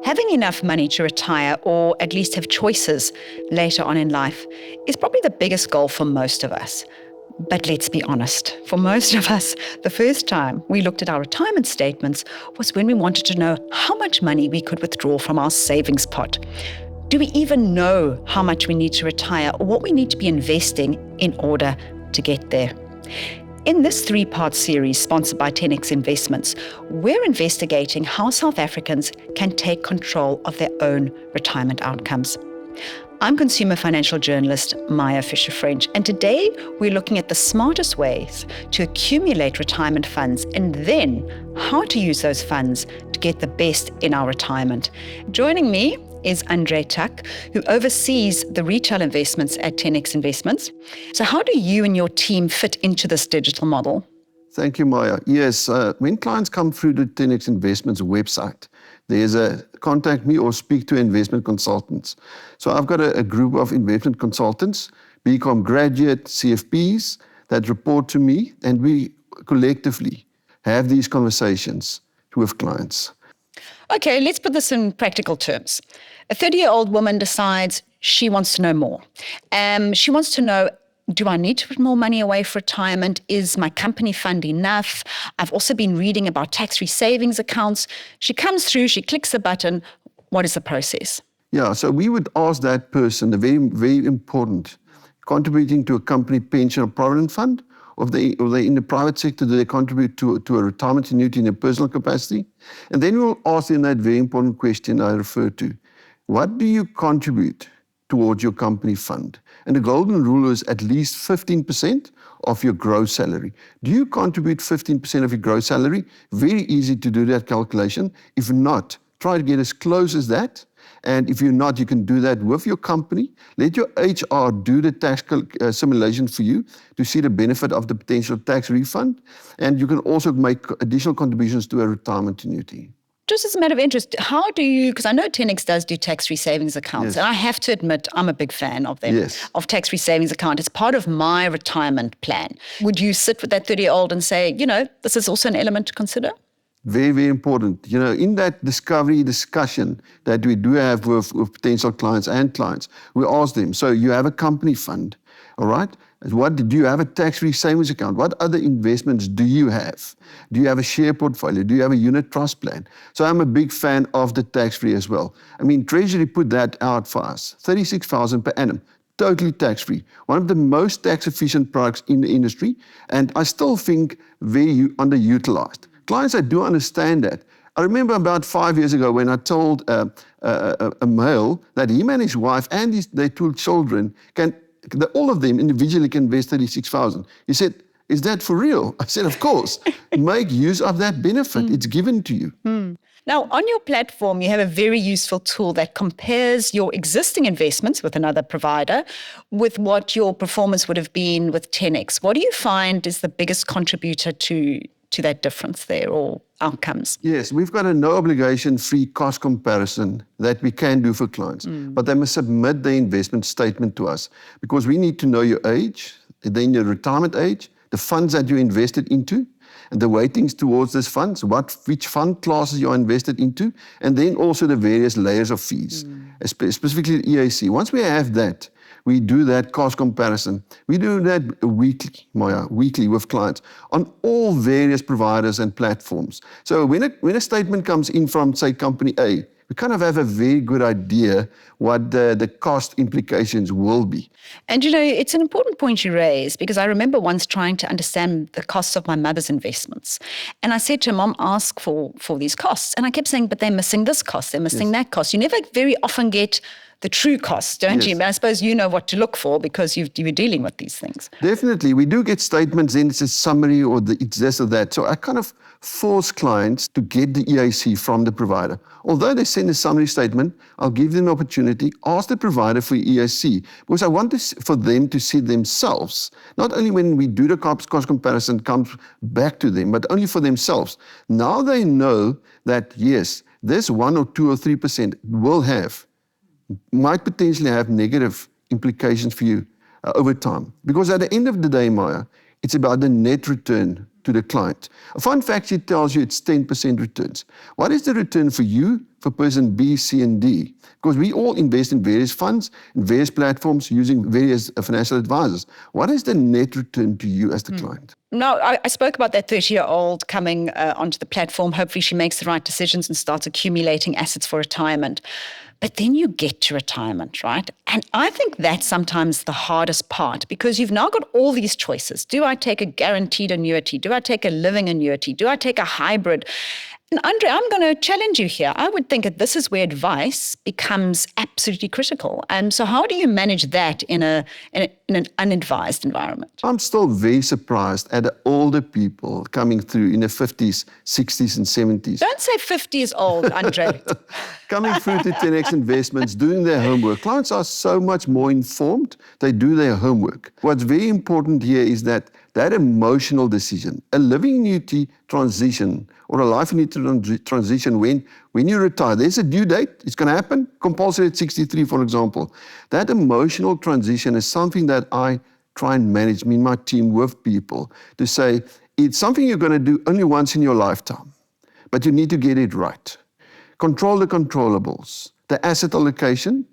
Having enough money to retire, or at least have choices later on in life, is probably the biggest goal for most of us. But let's be honest, for most of us, the first time we looked at our retirement statements was when we wanted to know how much money we could withdraw from our savings pot. Do we even know how much we need to retire or what we need to be investing in order to get there? In this three-part series sponsored by 10X Investments, we're investigating how South Africans can take control of their own retirement outcomes. I'm consumer financial journalist Maya Fisher-French, and today we're looking at the smartest ways to accumulate retirement funds and then how to use those funds to get the best in our retirement. Joining me is Andre Tuck, who oversees the retail investments at 10X Investments. So how do you and your team fit into this digital model? Thank you, Maya. Yes, when clients come through the 10X Investments website, there's a contact me or speak to investment consultants. So I've got a group of investment consultants, BCom graduate CFPs that report to me, and we collectively have these conversations with clients. Okay, let's put this in practical terms. A 30-year-old woman decides she wants to know more. She wants to know, do I need to put more money away for retirement? Is my company fund enough? I've also been reading about tax-free savings accounts. She comes through, she clicks a button. What is the process? Yeah, so we would ask that person, the very, very important, contributing to a company pension or provident fund, or they in the private sector, do they contribute to a retirement annuity in a personal capacity? And then we'll ask them that very important question I referred to. What do you contribute towards your company fund? And the golden rule is at least 15% of your gross salary. Do you contribute 15% of your gross salary? Very easy to do that calculation. If not, try to get as close as that. And if you're not, you can do that with your company. Let your HR do the tax simulation for you to see the benefit of the potential tax refund. And you can also make additional contributions to a retirement annuity. Just as a matter of interest, how do you, because I know 10X does do tax-free savings accounts, Yes. and I have to admit, I'm a big fan of them, Yes. of tax-free savings account. It's part of my retirement plan. Would you sit with that 30-year-old and say, this is also an element to consider? Very, very important. In that discovery discussion that we do have with potential clients and clients, we ask them, so you have a company fund, all right? Do you have a tax-free savings account? What other investments do you have? Do you have a share portfolio? Do you have a unit trust plan? So I'm a big fan of the tax-free as well. I mean, Treasury put that out for us, 36,000 per annum. Totally tax-free. One of the most tax-efficient products in the industry, and I still think very underutilized. Clients that do understand that. I remember about 5 years ago when I told a male that him and his wife and their two children all of them individually can invest 36,000. He said, "Is that for real?" I said, "Of course. Make use of that benefit. It's given to you." Now, on your platform, you have a very useful tool that compares your existing investments with another provider with what your performance would have been with 10X. What do you find is the biggest contributor to that difference there or outcomes? Yes, we've got a no obligation free cost comparison that we can do for clients, but they must submit the investment statement to us because we need to know your age, then your retirement age, the funds that you invested into, and the weightings towards these funds, which fund classes you are invested into, and then also the various layers of fees, specifically the EAC. Once we have that, we do that cost comparison. We do that weekly, Maya, weekly with clients on all various providers and platforms. So when a statement comes in from, say, company A, we kind of have a very good idea what the cost implications will be. And it's an important point you raise because I remember once trying to understand the costs of my mother's investments. And I said to her, "Mom, ask for these costs." And I kept saying, "But they're missing this cost, they're missing that cost." You never very often get the true costs, don't you? But I suppose you know what to look for because you were dealing with these things. Definitely. We do get statements, then it's a summary or it's this or that. So I kind of force clients to get the EAC from the provider. Although they send a summary statement, I'll give them an opportunity, ask the provider for EAC, because I want for them to see themselves, not only when we do the cost comparison comes back to them, but only for themselves. Now they know that, yes, this 1 or 2 or 3% might potentially have negative implications for you over time. Because at the end of the day, Maya, It's about the net return to the client. A fund fact sheet tells you it's 10% returns. What is the return for you, for person B, C, and D? Because we all invest in various funds, in various platforms, using various financial advisors. What is the net return to you as the client? No, I spoke about that 30-year-old coming onto the platform. Hopefully she makes the right decisions and starts accumulating assets for retirement. But then you get to retirement, right? And I think that's sometimes the hardest part, because you've now got all these choices. Do I take a guaranteed annuity? Do I take a living annuity? Do I take a hybrid? And Andre, I'm going to challenge you here. I would think that this is where advice becomes absolutely critical. And so how do you manage that in an unadvised environment? I'm still very surprised at the older people coming through in the 50s, 60s, and 70s. Don't say 50 is old, Andre. Coming through to 10X Investments, doing their homework. Clients are so much more informed. They do their homework. What's very important here is that emotional decision, a living annuity transition or a life annuity transition when you retire, there's a due date, it's going to happen, compulsory at 63, for example. That emotional transition is something that I try and manage, me and my team, with people, to say, it's something you're going to do only once in your lifetime, but you need to get it right. Control the controllables, the asset allocation,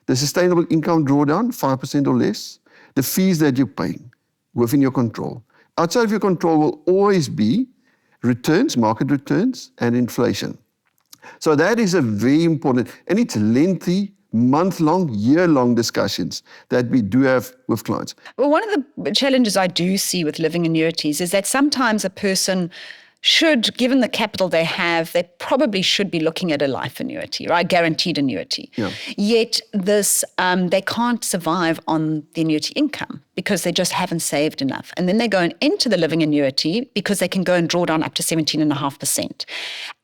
the sustainable income drawdown, 5% or less, the fees that you're paying within your control. Outside of your control will always be returns, market returns, and inflation. So that is a very important, and it's lengthy, month-long, year-long discussions that we do have with clients. Well, one of the challenges I do see with living annuities is that sometimes a person should, given the capital they have, they probably should be looking at a life annuity, right? Guaranteed annuity. Yeah. Yet this, they can't survive on the annuity income because they just haven't saved enough. And then they're going into the living annuity because they can go and draw down up to 17.5%.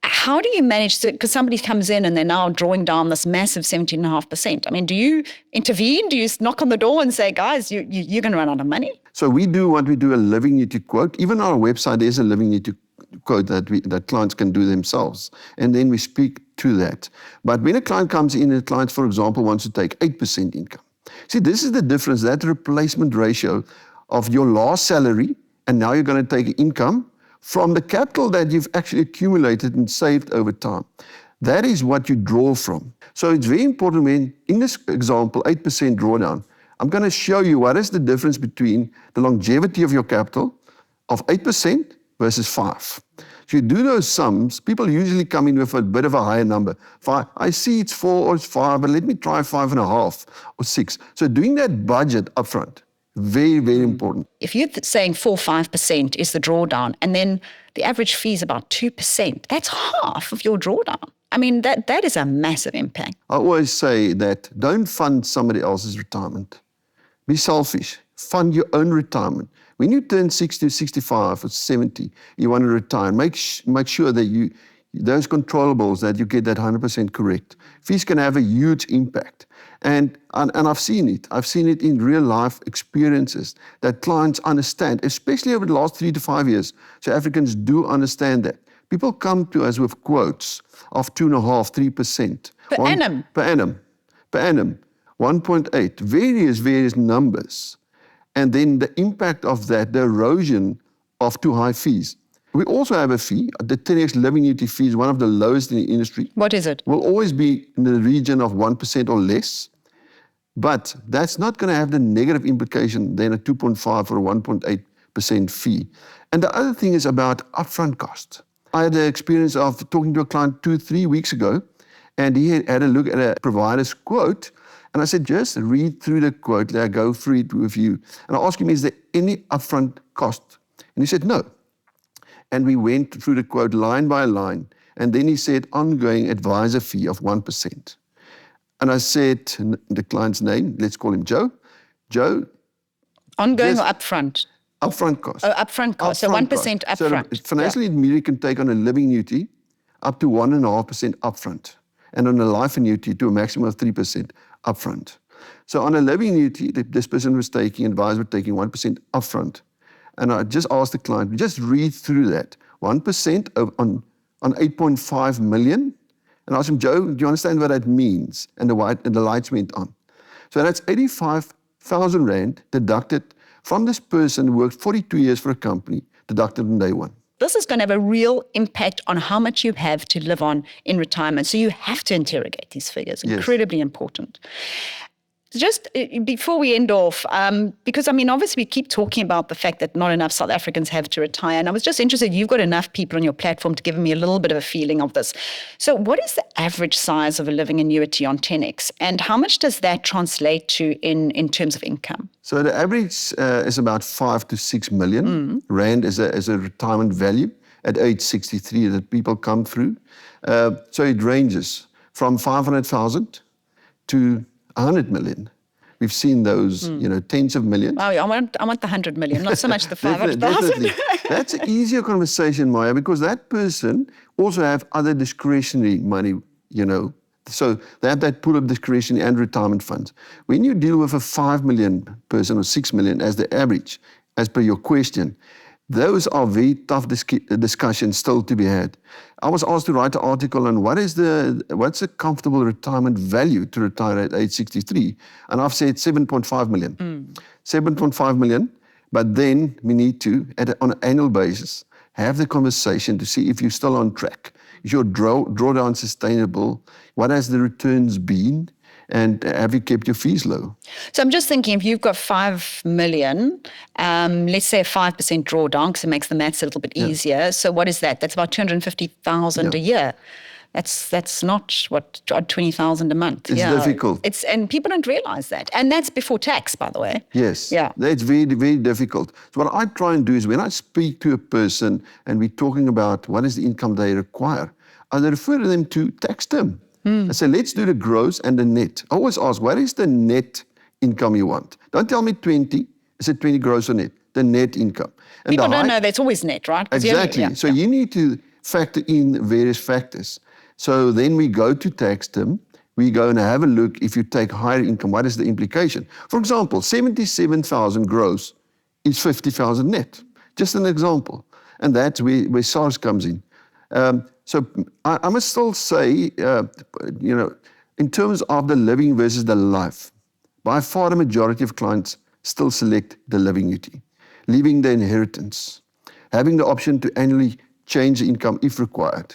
How do you manage to, because somebody comes in and they're now drawing down this massive 17.5%. I mean, do you intervene? Do you knock on the door and say, guys, you're going to run out of money? So we do a living annuity quote. Even on our website, there's a living annuity quote that clients can do themselves. And then we speak to that. But when a client comes in, a client, for example, wants to take 8% income. See, this is the difference, that replacement ratio of your last salary, and now you're going to take income from the capital that you've actually accumulated and saved over time. That is what you draw from. So it's very important when, in this example, 8% drawdown, I'm going to show you what is the difference between the longevity of your capital of 8% versus 5. If you do those sums, people usually come in with a bit of a higher number. 5, I see it's 4 or it's 5, but let me try 5.5 or 6. So doing that budget upfront, very, very important. If you're saying 4-5% is the drawdown, and then the average fee is about 2%, that's half of your drawdown. I mean, that is a massive impact. I always say that don't fund somebody else's retirement. Be selfish. Fund your own retirement. When you turn 60, 65, or 70, you want to retire, make sure that those controllables, that you get that 100% correct. Fees can have a huge impact. And I've seen it. I've seen it in real life experiences that clients understand, especially over the last 3 to 5 years. South Africans do understand that. People come to us with quotes of 2.5%, 3%. Per annum. Per annum. 1.8, various numbers. And then the impact of that, the erosion of too high fees. We also have a fee. The 10X living annuity fee is one of the lowest in the industry. What is it? Will always be in the region of 1% or less. But that's not going to have the negative implication than a 2.5 or a 1.8% fee. And the other thing is about upfront cost. I had the experience of talking to a client 2-3 weeks ago, and he had a look at a provider's quote. And I said, just read through the quote, let I go through it with you. And I asked him, is there any upfront cost? And he said, no. And we went through the quote line by line. And then he said, ongoing advisor fee of 1%. And I said the client's name, let's call him Joe. Joe. Ongoing or upfront? Upfront cost. Oh, upfront cost. So 1% upfront. So financially intermediary can take on a living annuity up to 1.5% upfront. And on a life annuity to a maximum of 3% upfront. So on a living annuity, this person was taking, advisor was taking 1% upfront. And I just asked the client, just read through that. 1% on 8.5 million. And I asked him, Joe, do you understand what that means? And the lights went on. So that's 85,000 Rand deducted from this person who worked 42 years for a company, deducted on day one. This is going to have a real impact on how much you have to live on in retirement. So you have to interrogate these figures. Yes. Incredibly important. Just before we end off, because, obviously we keep talking about the fact that not enough South Africans have to retire. And I was just interested, you've got enough people on your platform to give me a little bit of a feeling of this. So what is the average size of a living annuity on 10X? And how much does that translate to in terms of income? So the average is about 5 to 6 million rand as a retirement value at age 63 that people come through. So it ranges from 500,000 to 100 million. We've seen those, tens of millions. Oh, I want the 100 million, not so much the 500,000. Definitely. That's an easier conversation, Maya, because that person also have other discretionary money, So they have that pool of discretionary and retirement funds. When you deal with a 5 million person or 6 million as the average, as per your question, those are very tough discussions still to be had. I was asked to write an article on what's a comfortable retirement value to retire at age 63, and I've said 7.5 million. 7.5 million, but then we need to, on an annual basis, have the conversation to see if you're still on track. Is your drawdown sustainable? What has the returns been? And have you kept your fees low? So I'm just thinking, if you've got 5 million, let's say a 5% drawdown, because it makes the maths a little bit easier. So what is that? That's about 250,000 a year. That's not, 20,000 a month. It's difficult. And people don't realize that. And that's before tax, by the way. Yes. Yeah. That's very, very difficult. So what I try and do is when I speak to a person and we're talking about what is the income they require, I refer them to TaxDim. I say, let's do the gross and the net. I always ask, what is the net income you want? Don't tell me 20. Is it 20 gross or net? The net income. And people don't know that's always net, right? Exactly. So you need to factor in various factors. So then we go to TaxDim. We go and have a look. If you take higher income, what is the implication? For example, 77,000 gross is 50,000 net. Just an example. And that's where SARS comes in. So I must still say, in terms of the living versus the life, by far the majority of clients still select the living annuity, leaving the inheritance, having the option to annually change the income if required.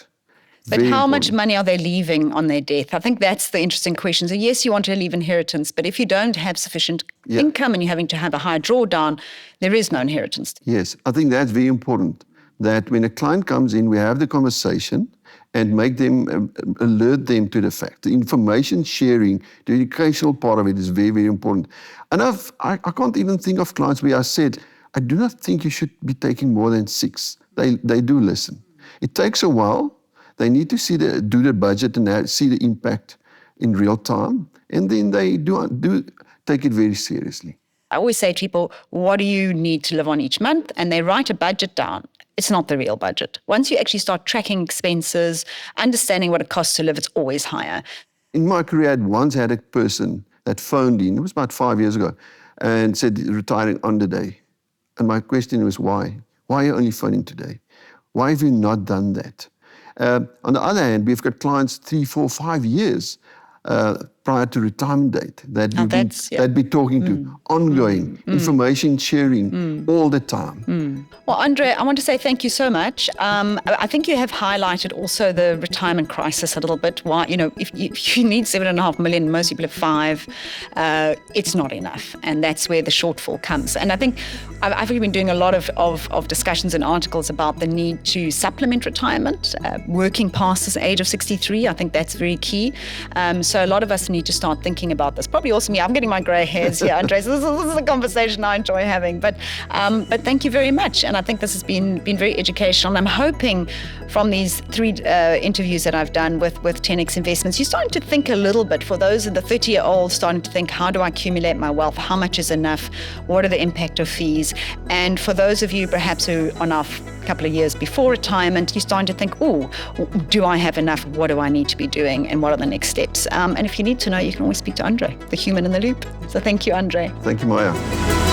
But how much money are they leaving on their death? I think that's the interesting question. So yes, you want to leave inheritance, but if you don't have sufficient income and you're having to have a high drawdown, there is no inheritance. Yes, I think that's very important. That when a client comes in, we have the conversation and make them, alert them to the fact. The information sharing, the educational part of it is very, very important. And I can't even think of clients where I said, I do not think you should be taking more than 6. They do listen. It takes a while. They need to do the budget and see the impact in real time. And then they do take it very seriously. I always say to people, what do you need to live on each month? And they write a budget down. It's not the real budget. Once you actually start tracking expenses, understanding what it costs to live, it's always higher. In my career, I once had a person that phoned in, it was about 5 years ago, and said retiring on the day. And my question was, why? Why are you only phoning today? Why have you not done that? On the other hand, we've got clients 3, 4, 5 years prior to retirement date that be talking to, ongoing, information sharing all the time. Well, Andre, I want to say thank you so much. I think you have highlighted also the retirement crisis a little bit. Why, if you need 7.5 million, most people have 5, it's not enough. And that's where the shortfall comes. And I think I've been doing a lot of discussions and articles about the need to supplement retirement, working past this age of 63. I think that's very key. So a lot of us need to start thinking about this. Probably also me. I'm getting my grey hairs here, Andre. So this is a conversation I enjoy having. But thank you very much. And I think this has been very educational. And I'm hoping from these 3 interviews that I've done with 10X Investments, you're starting to think a little bit, for those in the 30-year-olds, starting to think, how do I accumulate my wealth? How much is enough? What are the impact of fees? And for those of you perhaps who are now a couple of years before retirement, you're starting to think, do I have enough? What do I need to be doing? And what are the next steps? And if you need to know, you can always speak to Andre, the human in the loop. So thank you, Andre. Thank you, Maya.